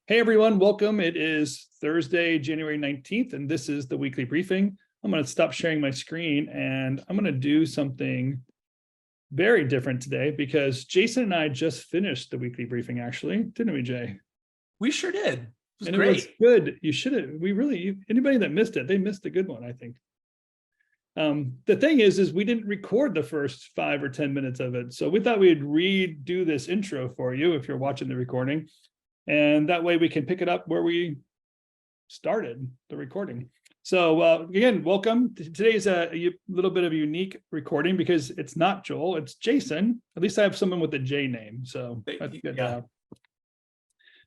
Hey everyone, welcome. It is Thursday, January 19th, and this is the weekly briefing. I'm going to stop sharing my screen and I'm going to do something very different today because Jason and I just finished the weekly briefing, actually, didn't we, Jay? We sure did. It was and great. It was good. You should have, anybody that missed it, they missed a good one, I think. The thing is we didn't record the first 5 or 10 minutes of it. So we thought we'd redo this intro for you if you're watching the recording. And that way we can pick it up where we started the recording. So again, welcome. Today's a little bit of a unique recording because it's not Joel, it's Jason. At least I have someone with a J name. So that's good. Yeah.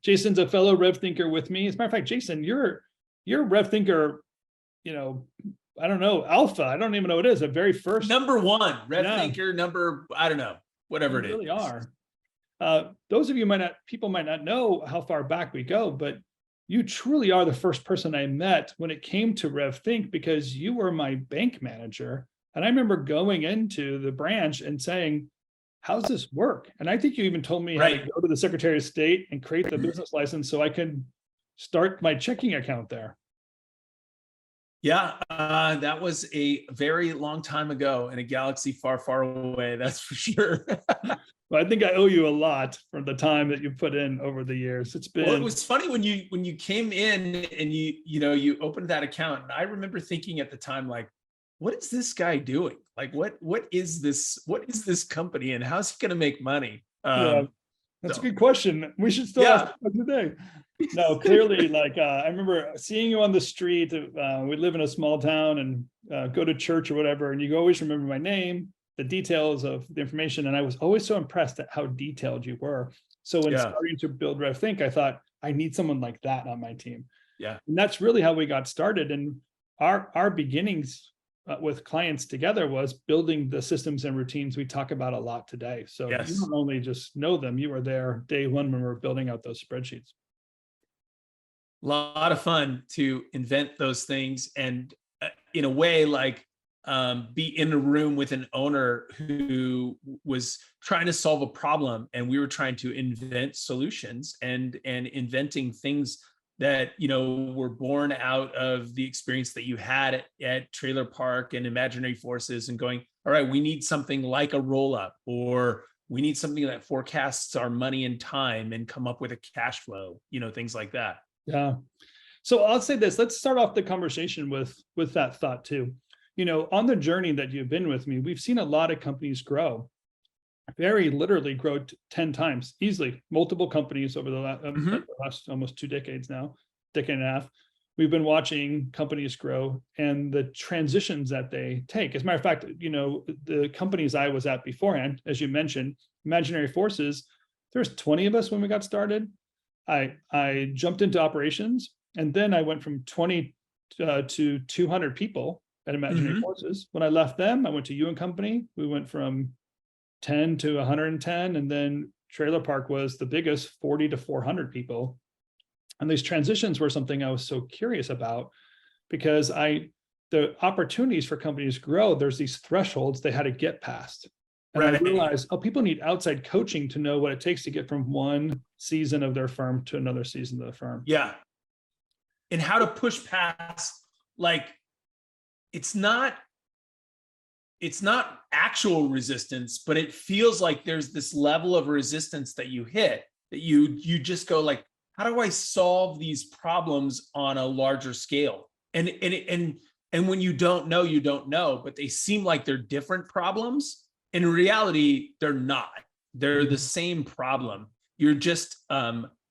Jason's a fellow RevThinker with me. As a matter of fact, Jason, you're RevThinker, I don't know, alpha. I don't even know what it is. The very first. Number one, RevThinker, number, I don't know, whatever it is. Really are. Those of you people might not know how far back we go, but you truly are the first person I met when it came to RevThink because you were my bank manager. And I remember going into the branch and saying, how's this work? And I think you even told me how to go to the Secretary of State and create the business license so I could start my checking account there. Yeah, that was a very long time ago in a galaxy far, far away. That's for sure. Well, I think I owe you a lot for the time that you put in over the years. It's been. Well, it was funny when you came in and you opened that account. And I remember thinking at the time, like, what is this guy doing? Like, what is this? What is this company, and how's he going to make money? That's a good question. We should still ask today. No, clearly, I remember seeing you on the street. We live in a small town and go to church or whatever, and you always remember my name, the details of the information. And I was always so impressed at how detailed you were. So when starting to build RevThink, I thought, I need someone like that on my team. Yeah. And that's really how we got started. And our beginnings with clients together was building the systems and routines we talk about a lot today. So you don't only just know them, you were there day one when we were building out those spreadsheets. A lot of fun to invent those things and in a way be in a room with an owner who was trying to solve a problem and we were trying to invent solutions and inventing things that were born out of the experience that you had at Trailer Park and Imaginary Forces and going, all right, we need something like a roll-up, or we need something that forecasts our money and time and come up with a cash flow, things like that. Yeah. So I'll say this, let's start off the conversation with that thought too. On the journey that you've been with me, we've seen a lot of companies grow, very literally grow 10 times easily, multiple companies over the last almost 2 decades now, decade and a half. We've been watching companies grow and the transitions that they take. As a matter of fact, the companies I was at beforehand, as you mentioned, Imaginary Forces, there's 20 of us when we got started. I jumped into operations and then I went from 20 to 200 people at Imaginary Forces. When I left them, I went to you and Company. We went from 10 to 110, and then Trailer Park was the biggest, 40 to 400 people. And these transitions were something I was so curious about because the opportunities for companies grow, there's these thresholds they had to get past. And I realized, people need outside coaching to know what it takes to get from one season of their firm to another season of the firm. Yeah. And how to push past, it's not actual resistance, but it feels like there's this level of resistance that you hit that you just go like, how do I solve these problems on a larger scale? And when you don't know, but they seem like they're different problems. In reality, they're not. They're the same problem. You're just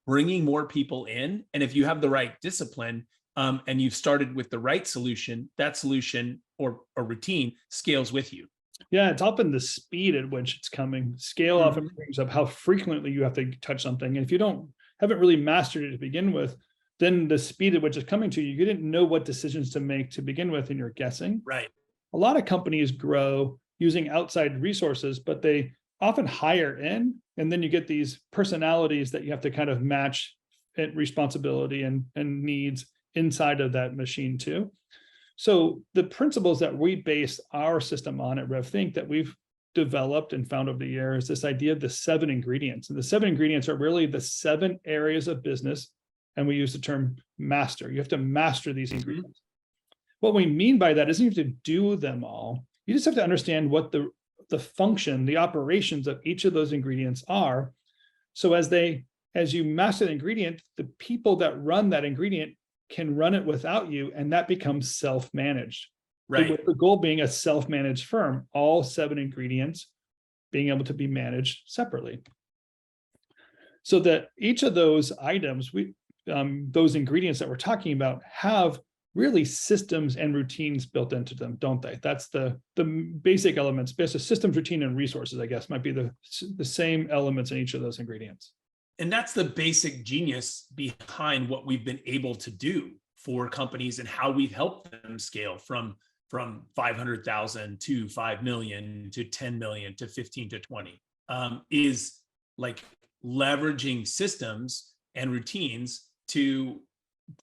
bringing more people in. And if you have the right discipline and you've started with the right solution, that solution or routine scales with you. Yeah, it's often the speed at which it's coming. Scale often brings up how frequently you have to touch something. And if you haven't really mastered it to begin with, then the speed at which it's coming to you, you didn't know what decisions to make to begin with, and you're guessing. Right. A lot of companies grow using outside resources, but they often hire in, and then you get these personalities that you have to kind of match responsibility and needs inside of that machine too. So the principles that we base our system on at RevThink that we've developed and found over the years, this idea of the 7 ingredients. And the 7 ingredients are really the 7 areas of business and we use the term master. You have to master these ingredients. What we mean by that isn't you have to do them all. You just have to understand what the function, the operations of each of those ingredients are. So as you master the ingredient, the people that run that ingredient can run it without you, and that becomes self-managed. Right. With the goal being a self-managed firm, all 7 ingredients being able to be managed separately. So that each of those items, those ingredients that we're talking about, have really systems and routines built into them, don't they? That's the basic elements. Basic systems, routine, and resources, I guess, might be the same elements in each of those ingredients. And that's the basic genius behind what we've been able to do for companies and how we've helped them scale from 500,000 to 5 million to 10 million to 15 to 20, is like leveraging systems and routines to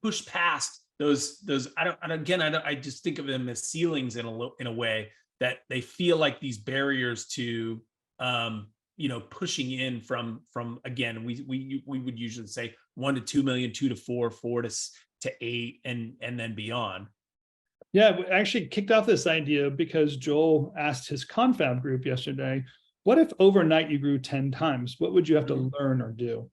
push past those. I just think of them as ceilings in a way that they feel like these barriers to, pushing in from again, we would usually say 1 to 2 million, 2 to 4, 4 to 8, and then beyond. Yeah, we actually kicked off this idea because Joel asked his confab group yesterday, what if overnight you grew 10 times? What would you have to learn or do?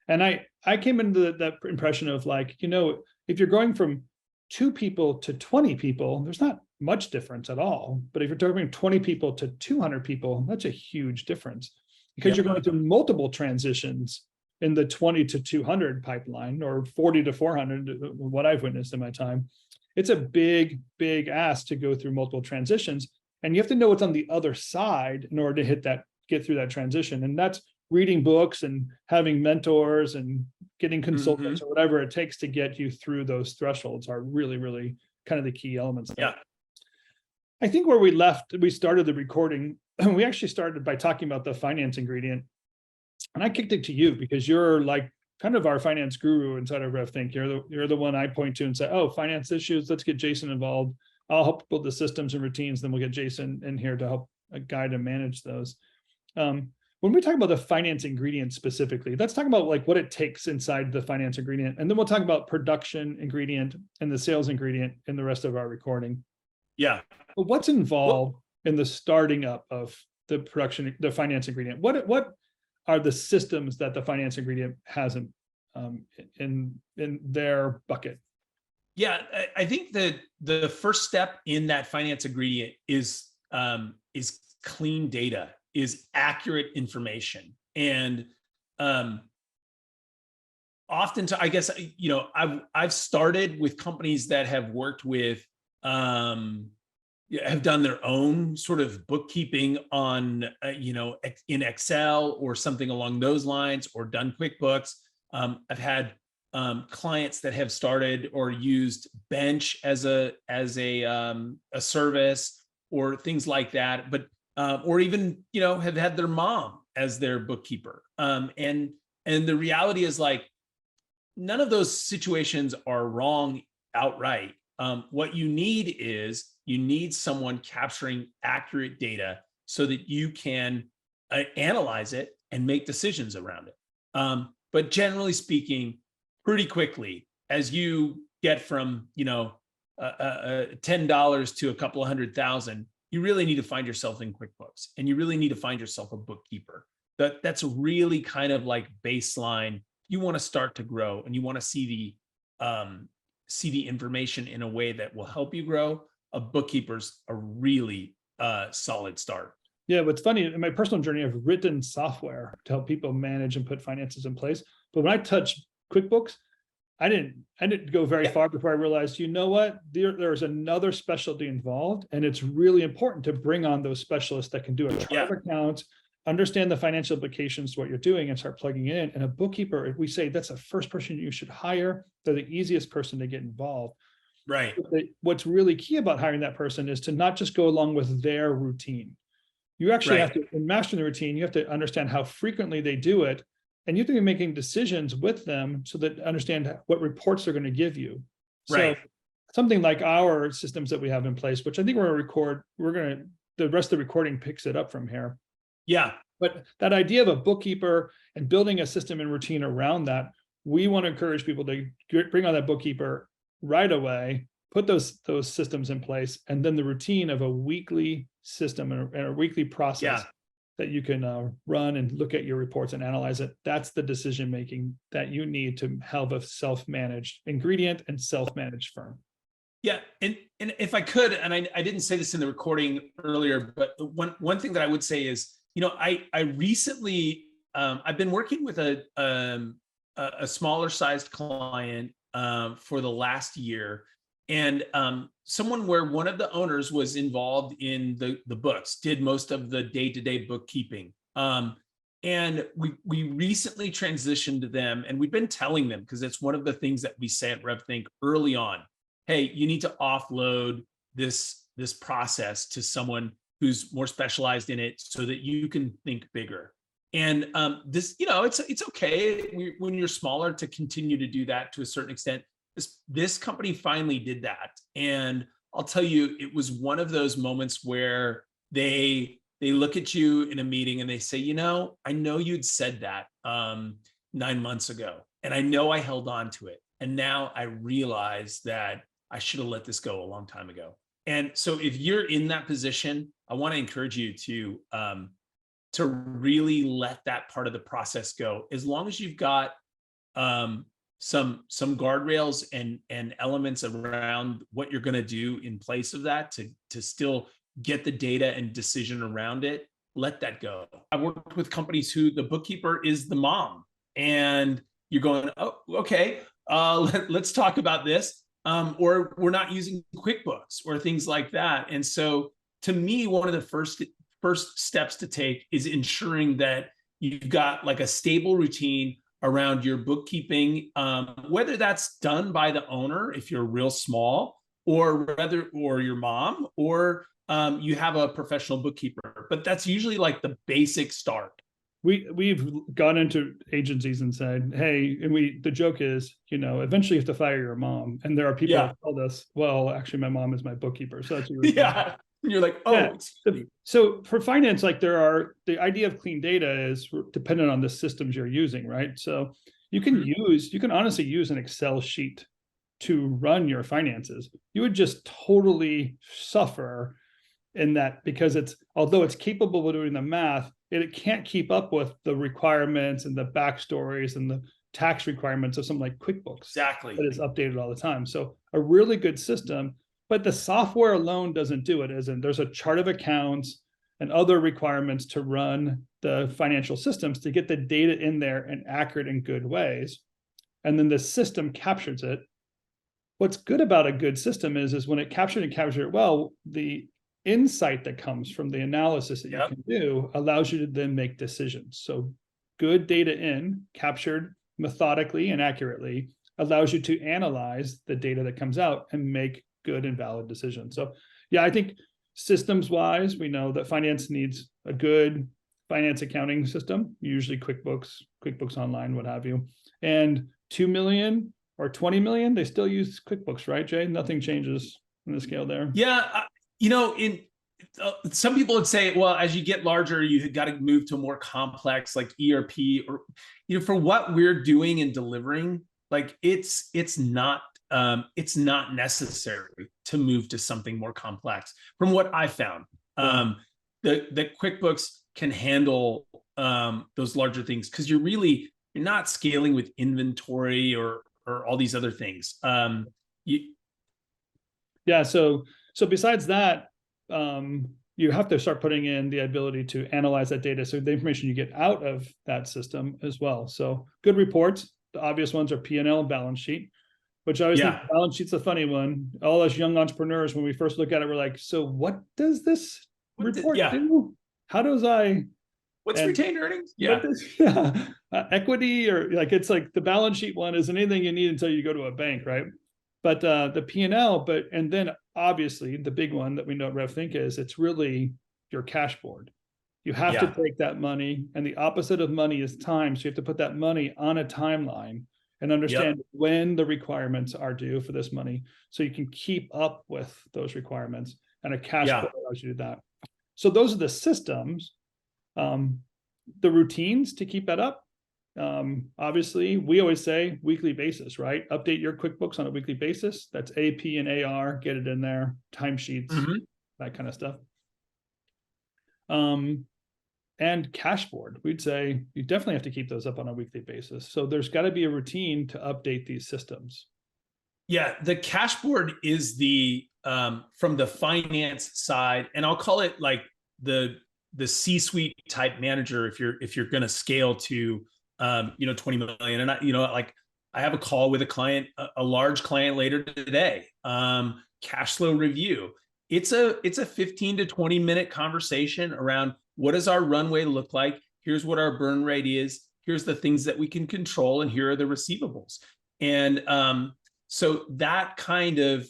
And I came into that impression of like, if you're going from 2 people to 20 people, there's not much difference at all. But if you're talking 20 people to 200 people, that's a huge difference, because you're going through multiple transitions in the 20 to 200 pipeline, or 40 to 400, what I've witnessed in my time. It's a big, big ask to go through multiple transitions, and you have to know what's on the other side in order to get through that transition. And that's reading books and having mentors and getting consultants or whatever it takes to get you through those thresholds are really, really kind of the key elements. Yeah. I think where we started the recording, we actually started by talking about the finance ingredient. And I kicked it to you because you're like kind of our finance guru inside of RevThink. You're the one I point to and say, oh, finance issues, let's get Jason involved. I'll help build the systems and routines. Then we'll get Jason in here to help guide and manage those. When we talk about the finance ingredient specifically, let's talk about like what it takes inside the finance ingredient. And then we'll talk about production ingredient and the sales ingredient in the rest of our recording. Yeah. But what's involved in the starting up of the finance ingredient? What are the systems that the finance ingredient has in their bucket? Yeah, I think that the first step in that finance ingredient is clean data, is accurate information. And often, I guess, I've started with companies that have worked with, have done their own sort of bookkeeping on, in Excel or something along those lines, or done QuickBooks. I've had clients that have started or used Bench as a service or things like that, but or even have had their mom as their bookkeeper. And the reality is, like, none of those situations are wrong outright. What you need someone capturing accurate data so that you can analyze it and make decisions around it. But generally speaking, pretty quickly, as you get from $10 to a couple of $100,000, you really need to find yourself in QuickBooks, and you really need to find yourself a bookkeeper. That's really kind of like baseline. You want to start to grow, and you want to see the information in a way that will help you grow. A bookkeeper's a really solid start. Yeah, what's funny, in my personal journey, I've written software to help people manage and put finances in place. But when I touched QuickBooks, I didn't go very far before I realized, you know what, there's another specialty involved, and it's really important to bring on those specialists that can do a chart of accounts, understand the financial implications to what you're doing, and start plugging it in. And a bookkeeper, we say that's the first person you should hire. They're the easiest person to get involved. Right. What's really key about hiring that person is to not just go along with their routine. You actually have to, in mastering the routine, you have to understand how frequently they do it. And you have to be making decisions with them so that understand what reports they're going to give you. So something like our systems that we have in place, which I think the rest of the recording picks it up from here. Yeah. But that idea of a bookkeeper and building a system and routine around that we want to encourage people to bring on that bookkeeper right away, put those systems in place, and then the routine of a weekly system and a weekly process that you can run and look at your reports and analyze it. That's the decision making that you need to have a self-managed ingredient and self-managed firm. Yeah, and if I could, and I didn't say this in the recording earlier, but one thing that I would say is, I recently I've been working with a smaller sized client for the last year, and someone where one of the owners was involved in the books, did most of the day-to-day bookkeeping. And we recently transitioned to them, and we've been telling them, because it's one of the things that we say at RevThink early on. Hey, you need to offload this process to someone who's more specialized in it so that you can think bigger. And this, it's okay when you're smaller to continue to do that to a certain extent. This company finally did that. And I'll tell you, it was one of those moments where they look at you in a meeting and they say, I know you'd said that 9 months ago, and I know I held on to it. And now I realize that I should have let this go a long time ago. And so if you're in that position, I want to encourage you to really let that part of the process go. As long as you've got some guardrails and elements around what you're going to do in place of that to still get the data and decision around it, let that go. I've worked with companies who the bookkeeper is the mom, and you're going, oh, okay, let's talk about this. Or we're not using QuickBooks or things like that. And so to me, one of the first steps to take is ensuring that you've got like a stable routine around your bookkeeping, whether that's done by the owner, if you're real small, or your mom, or you have a professional bookkeeper. But that's usually like the basic start. We've gone into agencies and said, hey, and the joke is, eventually you have to fire your mom. And there are people that told us, well, actually my mom is my bookkeeper. So that's what you're like, oh, so for finance, like the idea of clean data is dependent on the systems you're using, right? So you can honestly use an Excel sheet to run your finances. You would just totally suffer in that, because although it's capable of doing the math, it can't keep up with the requirements and the backstories and the tax requirements of something like QuickBooks. Exactly. That is updated all the time. So a really good system, but the software alone doesn't do it. As in, there's a chart of accounts and other requirements to run the financial systems to get the data in there in accurate and good ways. And then the system captures it. What's good about a good system is when it captures it well, the insight that comes from the analysis that you can do allows you to then make decisions. So good data captured methodically and accurately allows you to analyze the data that comes out and make good and valid decisions. So I think systems wise, we know that finance needs a good finance accounting system, usually QuickBooks Online, what have you. And 2 million or 20 million, they still use QuickBooks, right, Jay? Nothing changes in the scale there. Yeah. Some people would say, well, as you get larger, you've got to move to more complex, like ERP, or, for what we're doing and delivering, like it's not necessary to move to something more complex. From what I found, the QuickBooks can handle those larger things, because you're not scaling with inventory or all these other things. So besides that, you have to start putting in the ability to analyze that data. So the information you get out of that system as well. So good reports, the obvious ones are P&L and balance sheet, which I always think balance sheet's a funny one. All us young entrepreneurs, when we first look at it, we're like, so what does this report do? How does what's retained earnings? Equity, or it's like the balance sheet one isn't anything you need until you go to a bank, right? But the P&L, and then obviously the big one that we know at RevThink is it's really your cash board. You have to take that money, and the opposite of money is time. So you have to put that money on a timeline and understand when the requirements are due for this money, so you can keep up with those requirements. And a cash board allows you to do that. So those are the systems, the routines to keep that up. Obviously, we always say weekly basis, right? Update your QuickBooks on a weekly basis. That's AP and AR, get it in there, timesheets, that kind of stuff. And Cashboard, we'd say you definitely have to keep those up on a weekly basis. So there's got to be a routine to update these systems. Yeah, the Cashboard is the from the finance side, and I'll call it like the C-suite type manager if you're going to scale to 20 million. And I have a call with a client, a large client later today. Cash flow review. It's a 15 to 20 minute conversation around what does our runway look like? Here's what our burn rate is. Here's the things that we can control, and here are the receivables. And so that kind of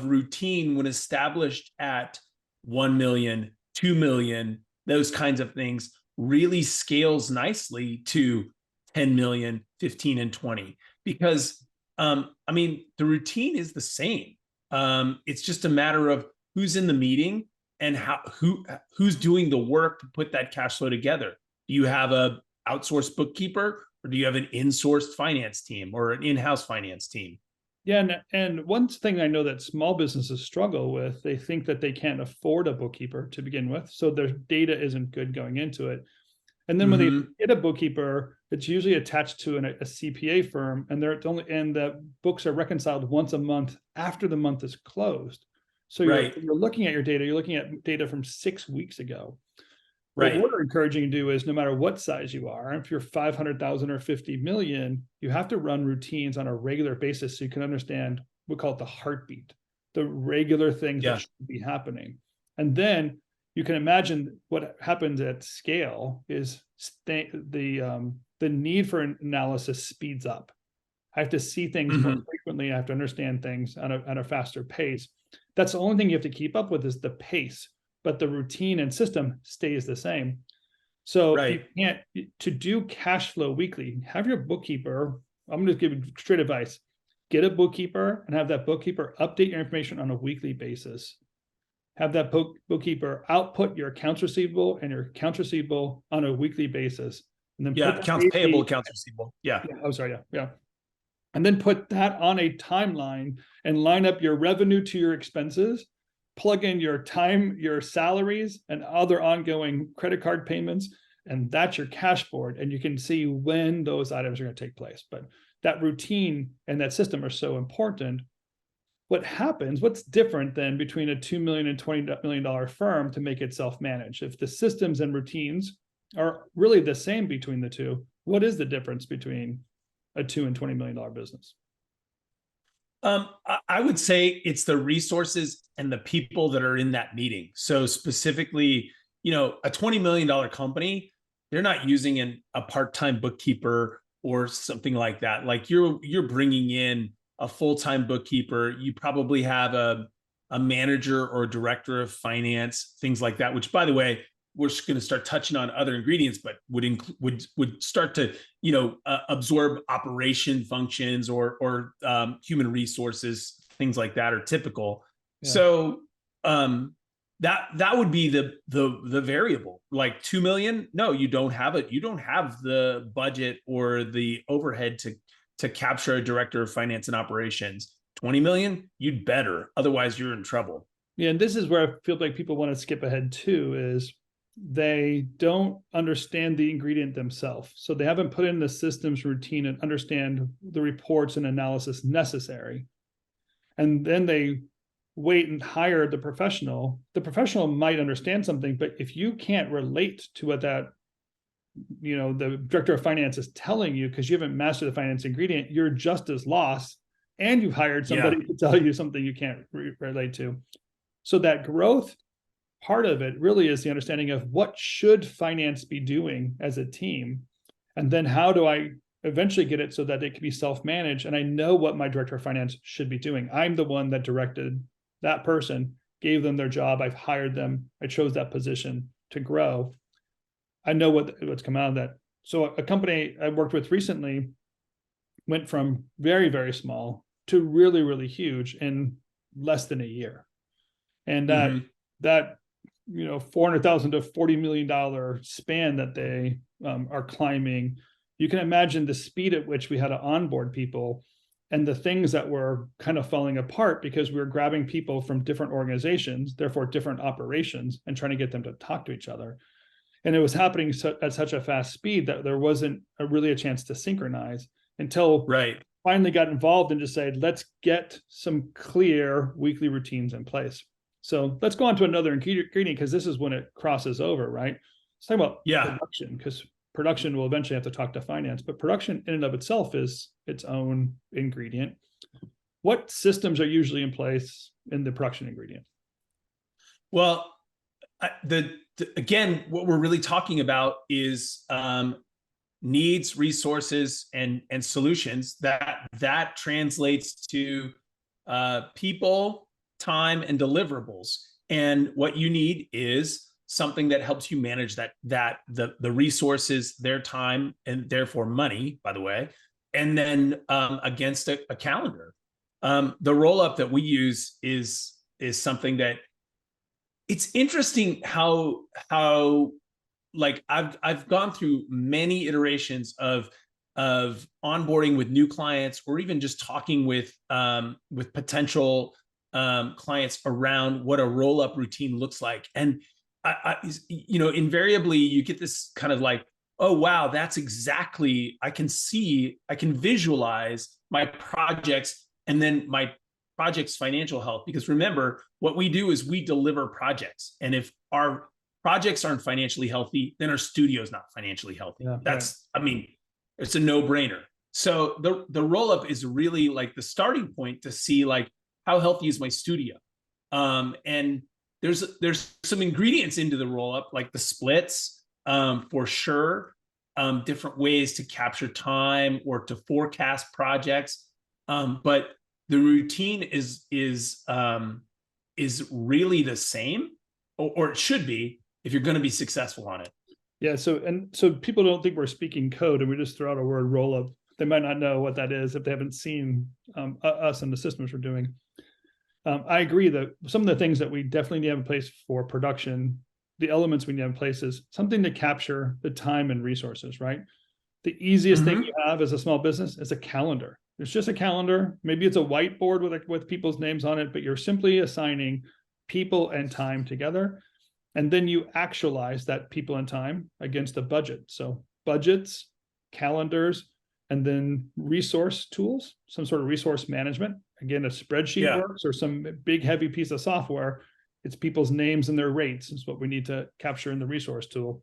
routine, when established at 1 million, 2 million, those kinds of things, really scales nicely to 10 million, 15 and 20. Because the routine is the same. It's just a matter of who's in the meeting and who's doing the work to put that cash flow together. Do you have a outsourced bookkeeper, or do you have an in-sourced finance team or an in-house finance team? Yeah, and one thing I know that small businesses struggle with, they think that they can't afford a bookkeeper to begin with, so their data isn't good going into it. And then when they get a bookkeeper, it's usually attached to a CPA firm, and the books are reconciled once a month after the month is closed. So you're looking at your data, you're looking at data from 6 weeks ago. Right. What we're encouraging you to do is, no matter what size you are, if you're 500,000 or 50 million, you have to run routines on a regular basis so you can understand, we call it the heartbeat, the regular things that should be happening. And then you can imagine what happens at scale is the need for analysis speeds up. I have to see things more frequently. I have to understand things at a faster pace. That's the only thing you have to keep up with is the pace, but the routine and system stays the same. So you can't, to do cash flow weekly, have your bookkeeper, I'm going to give you straight advice, get a bookkeeper and have that bookkeeper update your information on a weekly basis. Have that bookkeeper output your accounts receivable and your accounts receivable on a weekly basis. And then accounts payable, accounts receivable. Yeah. And then put that on a timeline and line up your revenue to your expenses, plug in your time, your salaries, and other ongoing credit card payments, and that's your cash board. And you can see when those items are going to take place. But that routine and that system are so important. What's different than between a $2 million and $20 million firm to make it self-managed? If the systems and routines are really the same between the two, what is the difference between a $2 and $20 million business? I would say it's the resources and the people that are in that meeting. So specifically, a $20 million company, they're not using a part-time bookkeeper or something like that. Like you're bringing in a full-time bookkeeper. You probably have a manager or a director of finance, things like that, which, by the way, we're going to start touching on other ingredients, but would start to absorb operation functions or human resources, things like that are typical. Yeah. So that would be the variable. Like 2 million, no, you don't have it. You don't have the budget or the overhead to capture a director of finance and operations. 20 million, you'd better, otherwise you're in trouble. Yeah, and this is where I feel like people want to skip ahead too, is they don't understand the ingredient themselves. So they haven't put in the systems routine and understand the reports and analysis necessary. And then they wait and hire the professional. The professional might understand something, but if you can't relate to what that, the director of finance is telling you, because you haven't mastered the finance ingredient, you're just as lost, and you've hired somebody to tell you something you can't relate to. So that growth part of it really is the understanding of what should finance be doing as a team, and then how do I eventually get it so that it can be self-managed, and I know what my director of finance should be doing. I'm the one that directed that person, gave them their job, I've hired them, I chose that position to grow. I know what's come out of that. So a company I worked with recently went from very, very small to really, really huge in less than a year. And that $400,000 to $40 million span that they are climbing you can imagine the speed at which we had to onboard people and the things that were kind of falling apart because we were grabbing people from different organizations, therefore different operations, and trying to get them to talk to each other. And it was happening at such a fast speed that there wasn't really a chance to synchronize until finally got involved and just said, let's get some clear weekly routines in place. So let's go on to another ingredient, because this is when it crosses over, right? Let's talk about production, because production will eventually have to talk to finance, but production in and of itself is its own ingredient. What systems are usually in place in the production ingredient? Well, again, what we're really talking about is needs, resources, and solutions. That translates to people, time, and deliverables. And what you need is something that helps you manage the resources, their time, and therefore money, by the way, and then against a calendar. The roll-up that we use is something that it's interesting how like I've gone through many iterations of onboarding with new clients, or even just talking with potential clients around what a roll-up routine looks like. And invariably you get this kind of like, oh, wow, that's exactly, I can visualize my projects and then my project's financial health. Because remember, what we do is we deliver projects. And if our projects aren't financially healthy, then our studio's not financially healthy. I mean, it's a no-brainer. So the roll-up is really like the starting point to see like, how healthy is my studio? And there's some ingredients into the roll-up, like the splits, for sure, different ways to capture time or to forecast projects. But the routine is really the same, or it should be, if you're going to be successful on it. Yeah. So people don't think we're speaking code and we just throw out a word roll-up. They might not know what that is if they haven't seen us and the systems we're doing. I agree that some of the things that we definitely need to have in place for production, the elements we need to have in place is something to capture the time and resources, right? The easiest thing you have as a small business is a calendar. It's just a calendar. Maybe it's a whiteboard with people's names on it, but you're simply assigning people and time together. And then you actualize that people and time against a budget. So budgets, calendars, and then resource tools, some sort of resource management. Again, a spreadsheet works, or some big heavy piece of software. It's people's names and their rates is what we need to capture in the resource tool.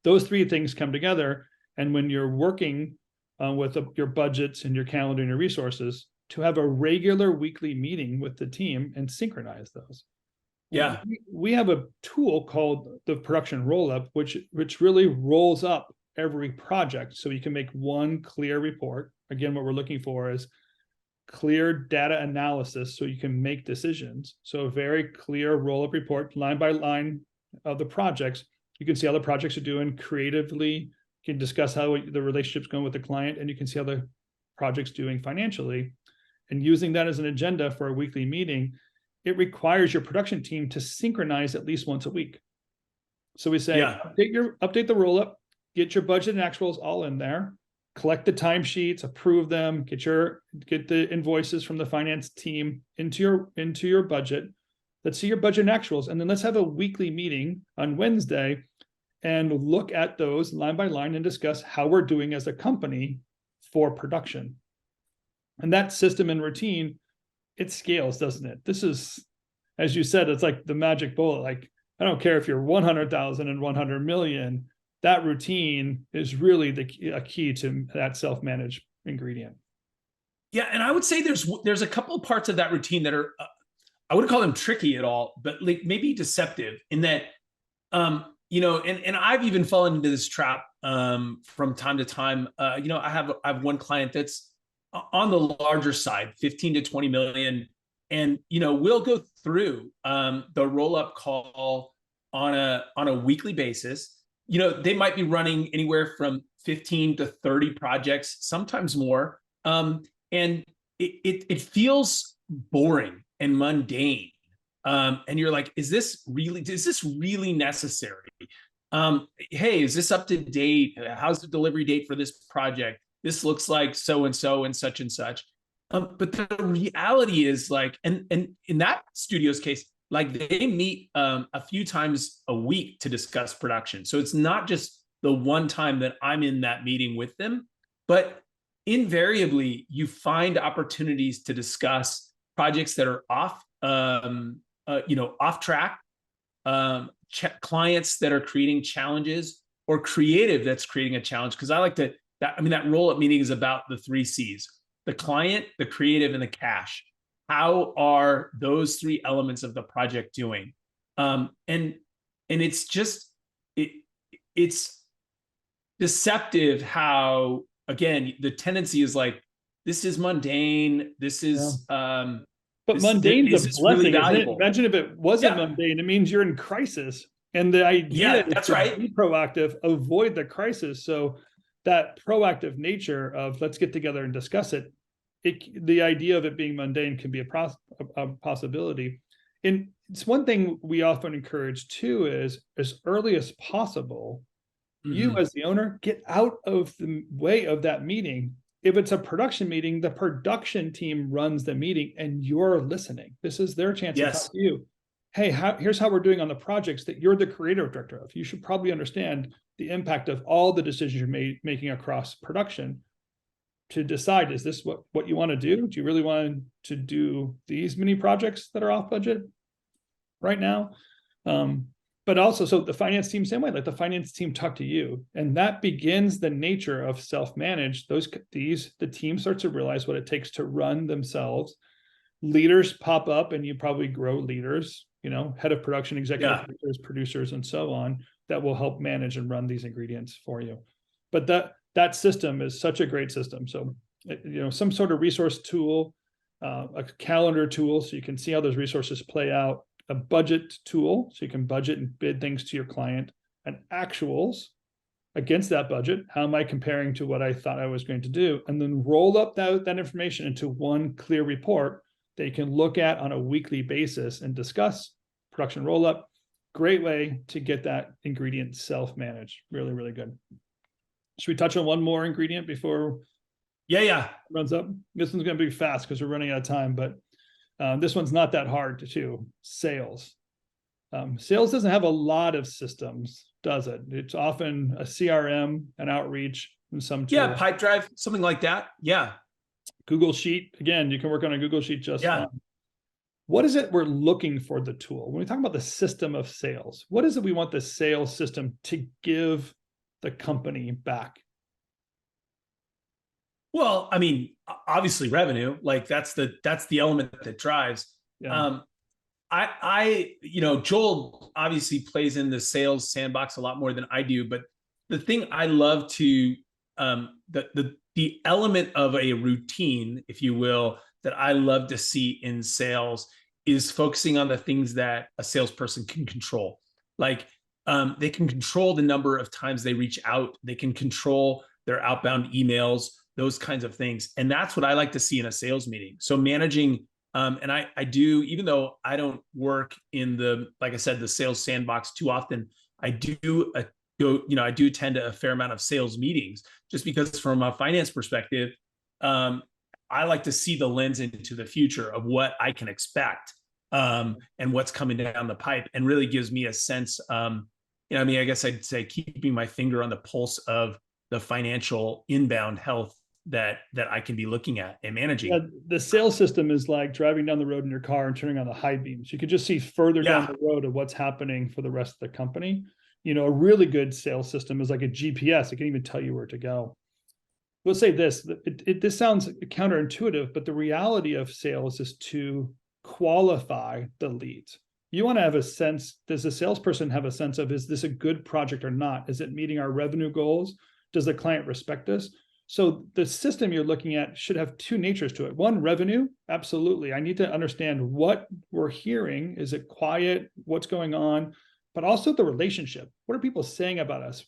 Those three things come together. And when you're working with your budgets and your calendar and your resources, to have a regular weekly meeting with the team and synchronize those. Yeah. We have a tool called the production roll-up, which really rolls up every project. So you can make one clear report. Again, what we're looking for is clear data analysis so you can make decisions. So a very clear roll-up report, line by line of the projects. You can see how the projects are doing creatively. You can discuss how the relationship's going with the client, and you can see how the project's doing financially. And using that as an agenda for a weekly meeting, it requires your production team to synchronize at least once a week. So we say, update the roll-up, get your budget and actuals all in there, collect the timesheets, approve them, get the invoices from the finance team into your budget. Let's see your budget and actuals, and then let's have a weekly meeting on Wednesday and look at those line by line and discuss how we're doing as a company for production. And that system and routine, it scales, doesn't it? This is, as you said, it's like the magic bullet. Like, I don't care if you're 100,000 and 100 million, that routine is really a key to that self-managed ingredient. Yeah, and I would say there's a couple of parts of that routine that are, I wouldn't call them tricky at all, but like maybe deceptive in that, and I've even fallen into this trap from time to time. I have one client that's on the larger side, 15 to 20 million. And, we'll go through the roll-up call on a weekly basis. They might be running anywhere from 15 to 30 projects, sometimes more. And it feels boring and mundane. And you're like, is this really necessary? Hey, is this up to date? How's the delivery date for this project? This looks like so and so and such and such. But the reality is like, and in that studio's case, like they meet a few times a week to discuss production. So it's not just the one time that I'm in that meeting with them, but invariably you find opportunities to discuss projects that are off track, clients that are creating challenges, or creative that's creating a challenge. Because I like to, that roll-up meeting is about the 3 C's: the client, the creative, and the cash. How are those 3 elements of the project doing? And it's just, it's deceptive how, again, the tendency is like, this is mundane. This is, But mundane's is a this really blessing, isn't it? valuable? Imagine if it wasn't mundane. It means you're in crisis. And the idea is that's to right. be proactive, avoid the crisis. So that proactive nature of let's get together and discuss it, the idea of it being mundane can be a possibility. And it's one thing we often encourage too is as early as possible, you as the owner, get out of the way of that meeting. If it's a production meeting, the production team runs the meeting and you're listening. This is their chance to talk to you. Hey, here's how we're doing on the projects that you're the creative director of. You should probably understand the impact of all the decisions you're making across production to decide, is this what you want to do? Do you really want to do these many projects that are off budget right now? But also, so the finance team, same way, like the finance team talk to you, and that begins the nature of self-managed. The team starts to realize what it takes to run themselves. Leaders pop up, and you probably grow leaders, head of production, executive producers, and so on, that will help manage and run these ingredients for you. But that system is such a great system. So, some sort of resource tool, a calendar tool, so you can see how those resources play out, a budget tool, so you can budget and bid things to your client, and actuals against that budget. How am I comparing to what I thought I was going to do? And then roll up that information into one clear report that you can look at on a weekly basis and discuss. Production roll up, great way to get that ingredient self-managed. Really, really good. Should we touch on one more ingredient before it runs up? This one's going to be fast because we're running out of time, but this one's not that hard to sales. Sales doesn't have a lot of systems, does it? It's often a CRM, an outreach, and some tool. Pipe Drive, something like that. Google Sheet. Again, you can work on a Google Sheet just fine. What is it we're looking for the tool? When we talk about the system of sales, what is it we want the sales system to give the company back? Well, I mean, obviously revenue, like that's the element that drives. Joel obviously plays in the sales sandbox a lot more than I do, but the thing I love to, the element of a routine, if you will, that I love to see in sales is focusing on the things that a salesperson can control. Like they can control the number of times they reach out. They can control their outbound emails, those kinds of things. And that's what I like to see in a sales meeting. So managing, and I do, even though I don't work in like I said, the sales sandbox too often, I do attend a fair amount of sales meetings just because from a finance perspective, I like to see the lens into the future of what I can expect and what's coming down the pipe, and really gives me a sense, I guess I'd say keeping my finger on the pulse of the financial inbound health that I can be looking at and managing. The sales system is like driving down the road in your car and turning on the high beams. You could just see further down the road of what's happening for the rest of the company. A really good sales system is like a GPS. It can even tell you where to go. We'll say this, this sounds counterintuitive, but the reality of sales is to qualify the leads. You want to have a sense, does the salesperson have a sense of, is this a good project or not? Is it meeting our revenue goals? Does the client respect us? So the system you're looking at should have 2 natures to it. One, revenue, absolutely. I need to understand what we're hearing. Is it quiet? What's going on? But also the relationship. What are people saying about us?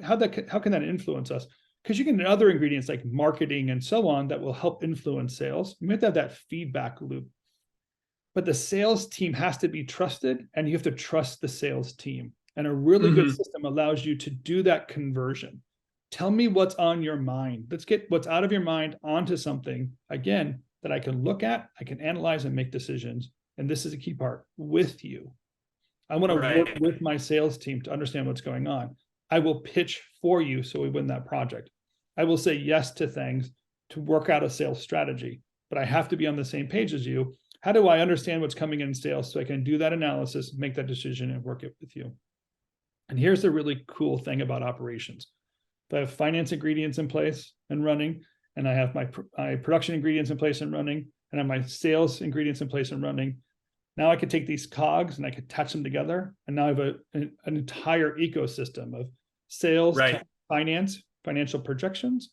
How can that influence us? Because you can have other ingredients like marketing and so on that will help influence sales. You have to have that feedback loop. But the sales team has to be trusted, and you have to trust the sales team. And a really good Mhm. system allows you to do that conversion. Tell me what's on your mind. Let's get what's out of your mind onto something, again, that I can look at, I can analyze and make decisions. And this is a key part, with you. I want to work Right. with my sales team to understand what's going on. I will pitch for you so we win that project. I will say yes to things to work out a sales strategy, but I have to be on the same page as you. How do I understand what's coming in sales so I can do that analysis, make that decision, and work it with you? And here's the really cool thing about operations. If I have finance ingredients in place and running, and I have my production ingredients in place and running, and I have my sales ingredients in place and running, now I could take these cogs and I could attach them together. And now I have an entire ecosystem of sales, Right. finance, financial projections,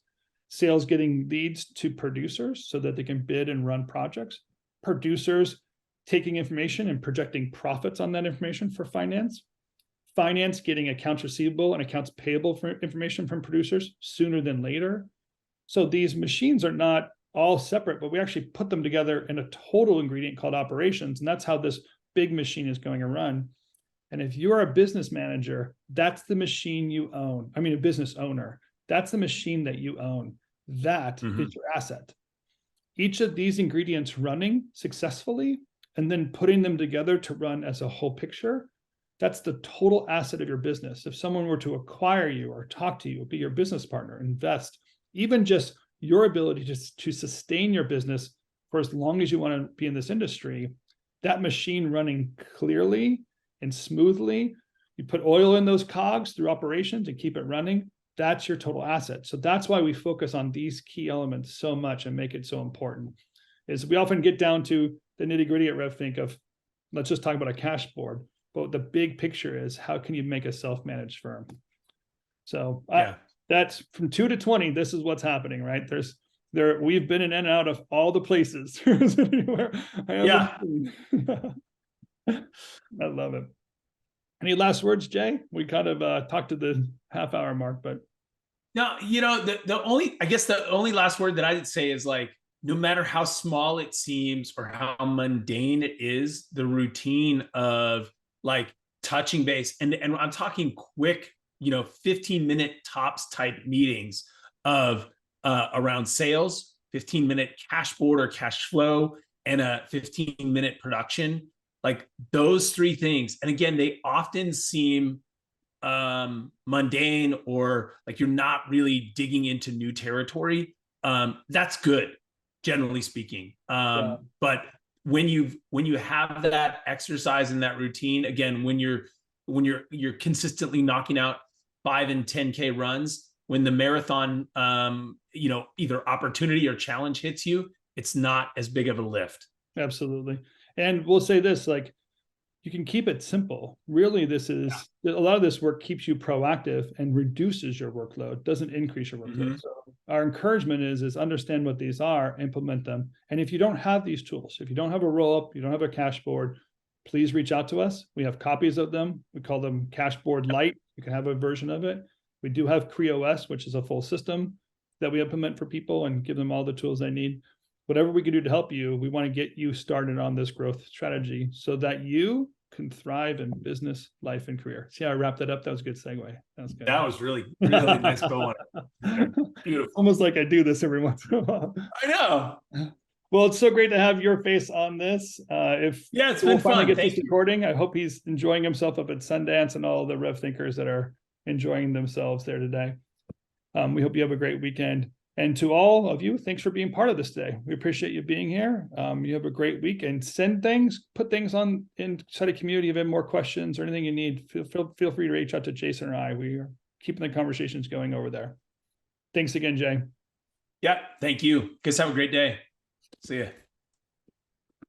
sales getting leads to producers so that they can bid and run projects, producers taking information and projecting profits on that information for finance, finance getting accounts receivable and accounts payable for information from producers sooner than later. So these machines are not all separate, but we actually put them together in a total ingredient called operations. And that's how this big machine is going to run. And if you're a business manager, that's the machine you own. I mean, a business owner, that's the machine that you own. That is your asset. Each of these ingredients running successfully and then putting them together to run as a whole picture, that's the total asset of your business. If someone were to acquire you or talk to you, be your business partner, invest, even just your ability to sustain your business for as long as you want to be in this industry, that machine running clearly and smoothly, you put oil in those cogs through operations and keep it running, that's your total asset. So that's why we focus on these key elements so much and make it so important. Is we often get down to the nitty gritty at RevThink of, let's just talk about a cash board. But the big picture is, how can you make a self-managed firm? So that's from 2 to 20. This is what's happening, right? We've been in and out of all the places. I love it. Any last words, Jay? We kind of talked to the half-hour mark, but no, the only last word that I'd say is, like, no matter how small it seems or how mundane it is, the routine of, like, touching base, and I'm talking quick, 15-minute tops type meetings of around sales, 15-minute cash board or cash flow, and a 15-minute production, like those three things. And again, they often seem mundane, or like you're not really digging into new territory. That's good, generally speaking. But when you have that exercise and that routine, again, when you're consistently knocking out 5 and 10K runs, when the marathon, either opportunity or challenge hits you, it's not as big of a lift. Absolutely. And we'll say this, like, you can keep it simple. Really, a lot of this work keeps you proactive and reduces your workload, doesn't increase your workload. So our encouragement is understand what these are, implement them. And if you don't have these tools, if you don't have a roll-up, you don't have a cash board, please reach out to us. We have copies of them. We call them Cash Board Lite. You can have a version of it. We do have CreOS, which is a full system that we implement for people and give them all the tools they need. Whatever we can do to help you, we want to get you started on this growth strategy so that you can thrive in business, life, and career. See how I wrapped that up? That was a good segue. That was good. That was really, really nice going. Beautiful. Almost like I do this every once in a while. I know. Well, it's so great to have your face on this. It's been fun. Get this recording. I hope he's enjoying himself up at Sundance and all the Rev Thinkers that are enjoying themselves there today. We hope you have a great weekend. And to all of you, thanks for being part of this today. We appreciate you being here. You have a great week, and put things on inside of community. If you have more questions or anything you need, feel free to reach out to Jason or I. We are keeping the conversations going over there. Thanks again, Jay. Yeah, thank you. Guys, have a great day. See ya.